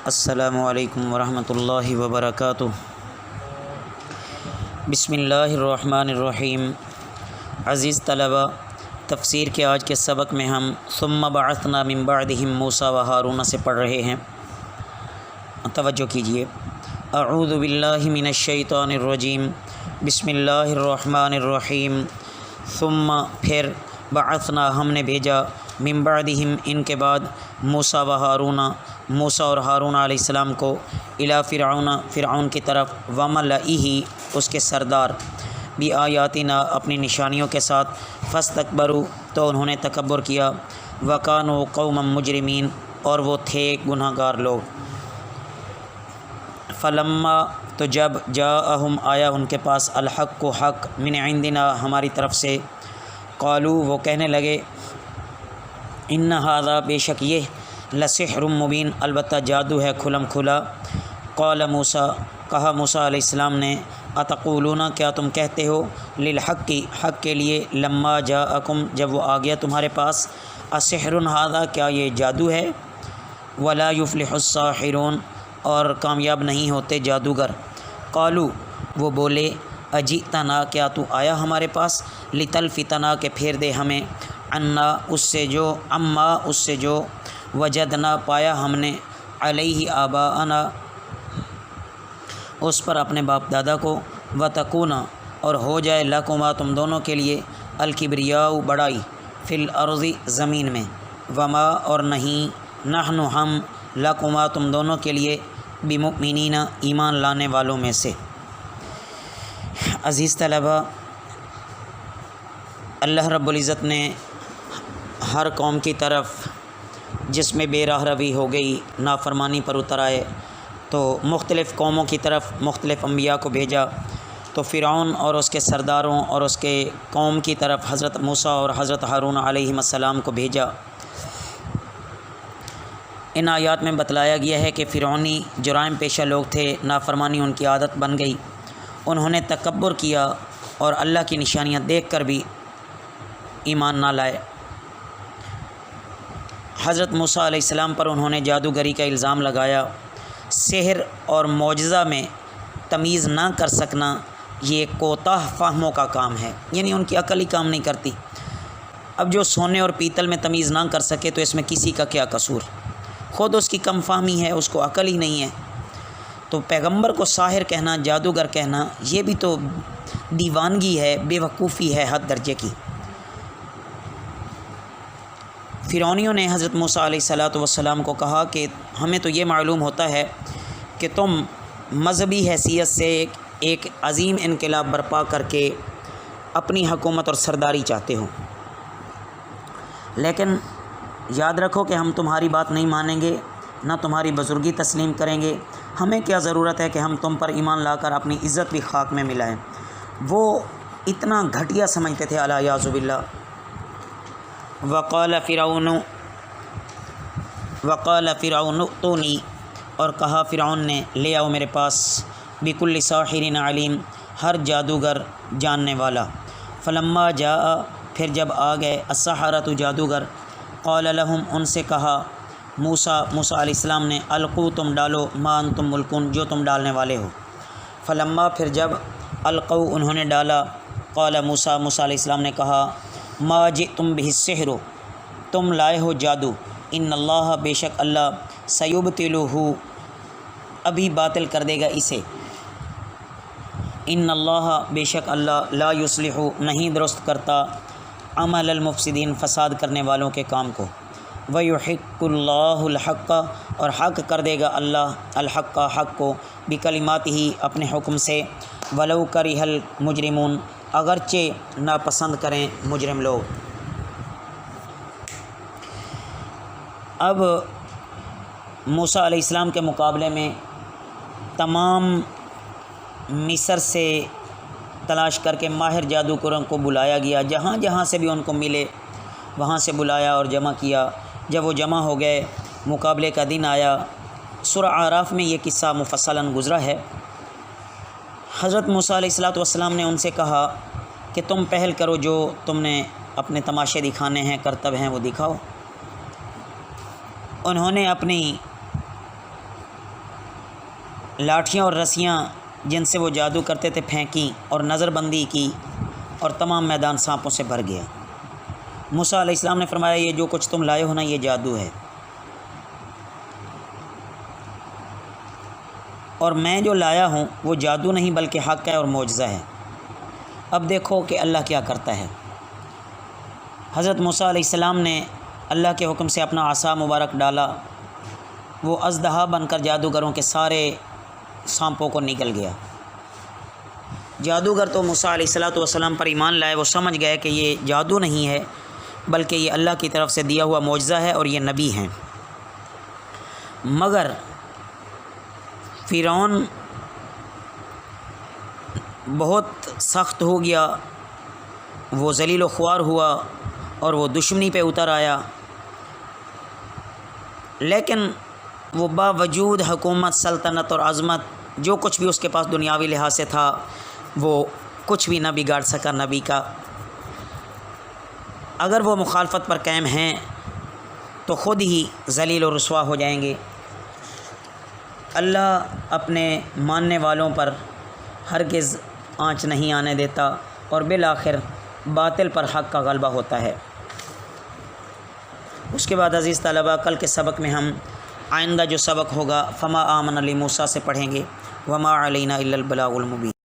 السلام علیکم ورحمۃ اللہ وبرکاتہ۔ بسم اللہ الرحمن الرحیم۔ عزیز طلبہ، تفسیر کے آج کے سبق میں ہم ثم بعثنا من بعدہم موسیٰ و ہارون سے پڑھ رہے ہیں۔ توجہ کیجیے۔ اعوذ باللہ من الشیطان الرجیم، بسم اللہ الرحمن الرحیم۔ ثم پھر بعثنا ہم نے بھیجا من بعدہم ان کے بعد موسیٰ و ہارون، موسیٰ اور ہارون علیہ السلام کو الی فرعون فرعون کی طرف وملئہ اس کے سردار بآیاتنا اپنی نشانیوں کے ساتھ فاستکبروا تو انہوں نے تکبر کیا وکانوا قوما مجرمین اور وہ تھے گناہ گار لوگ۔ فلما تو جب جاءہم آیا ان کے پاس الحق کو حق من عندنا ہماری طرف سے، قالوا وہ کہنے لگے ان ھذا بے شک یہ لسحر مبین البتہ جادو ہے کھلم کھلا۔ قال موسیٰ کہا موسیٰ علیہ السلام نے اتقولون کیا تم کہتے ہو للحق کی حق کے لیے لما جاءکم جب وہ آ گیا تمہارے پاس اسحر ھذا کیا یہ جادو ہے ولا یفلح الساحرون اور کامیاب نہیں ہوتے جادوگر۔ قالوا وہ بولے اجئتنا کیا تو آیا ہمارے پاس لتلفتنا کہ پھیر دے ہمیں عنا اس سے جو وجدنا پایا ہم نے علیہ آباءنا اس پر اپنے باپ دادا کو وتکونا اور ہو جائے لکما تم دونوں کے لیے الکبریاء بڑائی فی الارض زمین میں وما اور نہیں نحن ہم لکما تم دونوں کے لیے بمؤمنین ایمان لانے والوں میں سے۔ عزیز طلبہ، اللہ رب العزت نے ہر قوم کی طرف جس میں بے راہ روی ہو گئی نافرمانی پر اتر آئے تو مختلف قوموں کی طرف مختلف انبیاء کو بھیجا، تو فرعون اور اس کے سرداروں اور اس کے قوم کی طرف حضرت موسیٰ اور حضرت ہارون علیہ السلام کو بھیجا۔ ان آیات میں بتلایا گیا ہے کہ فرعونی جرائم پیشہ لوگ تھے، نافرمانی ان کی عادت بن گئی، انہوں نے تکبر کیا اور اللہ کی نشانیاں دیکھ کر بھی ایمان نہ لائے۔ حضرت موسیٰ علیہ السلام پر انہوں نے جادوگری کا الزام لگایا۔ سحر اور معجزہ میں تمیز نہ کر سکنا یہ کوتاہ فہموں کا کام ہے، یعنی ان کی عقل ہی کام نہیں کرتی۔ اب جو سونے اور پیتل میں تمیز نہ کر سکے تو اس میں کسی کا کیا قصور، خود اس کی کم فہمی ہے، اس کو عقل ہی نہیں ہے۔ تو پیغمبر کو ساحر کہنا، جادوگر کہنا یہ بھی تو دیوانگی ہے، بے وقوفی ہے حد درجے کی۔ فرعونیوں نے حضرت موسیٰ علیہ السلام کو کہا کہ ہمیں تو یہ معلوم ہوتا ہے کہ تم مذہبی حیثیت سے ایک عظیم انقلاب برپا کر کے اپنی حکومت اور سرداری چاہتے ہو، لیکن یاد رکھو کہ ہم تمہاری بات نہیں مانیں گے، نہ تمہاری بزرگی تسلیم کریں گے۔ ہمیں کیا ضرورت ہے کہ ہم تم پر ایمان لا کر اپنی عزت بھی خاک میں ملائیں۔ وہ اتنا گھٹیا سمجھتے تھے الیاذ باللہ۔ وقال فرعون ائتونی اور کہا فرعون نے لے آؤ میرے پاس بکل ساحر علیم ہر جادوگر جاننے والا۔ فلما جاء پھر جب آ گئے السحرۃ جادوگر، قال لہم ان سے کہا موسیٰ علیہ السلام نے القوا تم ڈالو ما انتم ملقون جو تم ڈالنے والے ہو۔ فلما پھر جب القوا انہوں نے ڈالا، قال موسیٰ علیہ السلام نے کہا ما جئتم بہ السحر تم لائے ہو جادو، ان اللہ بے شک اللہ سیبطلہ ابھی باطل کر دے گا اسے، ان اللہ بے شک اللہ لا یصلح نہیں درست کرتا عمل المفسدین فساد کرنے والوں کے کام کو، ویحق اللہ الحق اور حق کر دے گا اللہ الحق حق کو بکلماتہ اپنے حکم سے، ولو کرہ المجرمون اگرچہ ناپسند کریں مجرم لوگ۔ اب موسیٰ علیہ السلام کے مقابلے میں تمام مصر سے تلاش کر کے ماہر جادوگروں کو بلایا گیا، جہاں جہاں سے بھی ان کو ملے وہاں سے بلایا اور جمع کیا۔ جب وہ جمع ہو گئے مقابلے کا دن آیا۔ سورہ اعراف میں یہ قصہ مفصلاً گزرا ہے۔ حضرت موسیٰ علیہ السلام نے ان سے کہا کہ تم پہل کرو، جو تم نے اپنے تماشے دکھانے ہیں کرتب ہیں وہ دکھاؤ۔ انہوں نے اپنی لاٹھیاں اور رسیاں جن سے وہ جادو کرتے تھے پھینکیں اور نظر بندی کی اور تمام میدان سانپوں سے بھر گیا۔ موسیٰ علیہ السلام نے فرمایا یہ جو کچھ تم لائے ہو نا یہ جادو ہے، اور میں جو لایا ہوں وہ جادو نہیں بلکہ حق ہے اور معجزہ ہے۔ اب دیکھو کہ اللہ کیا کرتا ہے۔ حضرت موسیٰ علیہ السلام نے اللہ کے حکم سے اپنا عصا مبارک ڈالا، وہ اژدہا بن کر جادوگروں کے سارے سانپوں کو نگل گیا۔ جادوگر تو موسیٰ علیہ السلام پر ایمان لائے، وہ سمجھ گئے کہ یہ جادو نہیں ہے بلکہ یہ اللہ کی طرف سے دیا ہوا معجزہ ہے اور یہ نبی ہیں۔ مگر فرعون بہت سخت ہو گیا، وہ ذلیل و خوار ہوا اور وہ دشمنی پہ اتر آیا، لیکن وہ باوجود حکومت، سلطنت اور عظمت جو کچھ بھی اس کے پاس دنیاوی لحاظ سے تھا وہ کچھ بھی نہ بگاڑ سکا نبی کا۔ اگر وہ مخالفت پر قائم ہیں تو خود ہی ذلیل و رسوا ہو جائیں گے۔ اللہ اپنے ماننے والوں پر ہرگز آنچ نہیں آنے دیتا اور بالآخر باطل پر حق کا غلبہ ہوتا ہے۔ اس کے بعد عزیز طلباء، کل کے سبق میں ہم آئندہ جو سبق ہوگا فما آمن لموسیٰ سے پڑھیں گے، وما علینا الا البلاغ المبین۔